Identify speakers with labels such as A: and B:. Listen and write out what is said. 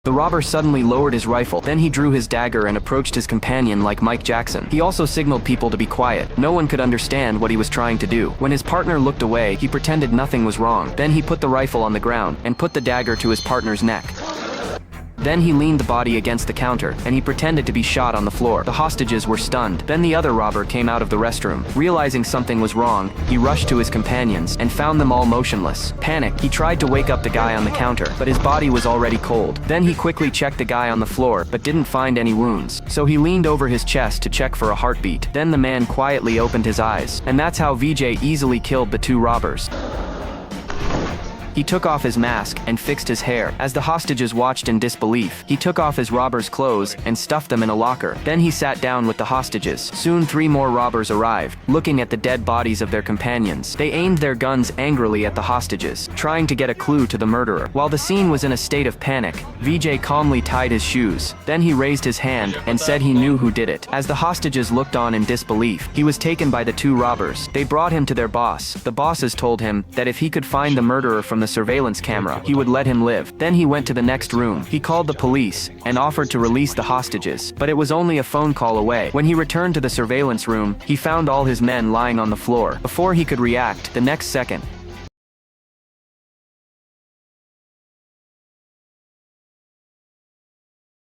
A: The robber suddenly lowered his rifle, then he drew his dagger and approached his companion like Mike Jackson. He also signaled people to be quiet. No one could understand what he was trying to do. When his partner looked away, he pretended nothing was wrong. Then he put the rifle on the ground and put the dagger to his partner's neck. Then he leaned the body against the counter, and he pretended to be shot on the floor. The hostages were stunned. Then the other robber came out of the restroom. Realizing something was wrong, he rushed to his companions and found them all motionless. Panicked, he tried to wake up the guy on the counter, but his body was already cold. Then he quickly checked the guy on the floor, but didn't find any wounds. So he leaned over his chest to check for a heartbeat. Then the man quietly opened his eyes. And that's how VJ easily killed the two robbers. He took off his mask and fixed his hair. As the hostages watched in disbelief, he took off his robber's clothes and stuffed them in a locker. Then he sat down with the hostages. Soon 3 more robbers arrived, looking at the dead bodies of their companions. They aimed their guns angrily at the hostages, trying to get a clue to the murderer. While the scene was in a state of panic, VJ calmly tied his shoes. Then he raised his hand and said he knew who did it. As the hostages looked on in disbelief, he was taken by the 2 robbers. They brought him to their boss. The bosses told him that if he could find the murderer from the surveillance camera, he would let him live. Then he went to the next room. He called the police and offered to release the hostages, but it was only a phone call away. When he returned to the surveillance room, he found all his men lying on the floor. Before he could react, the next second,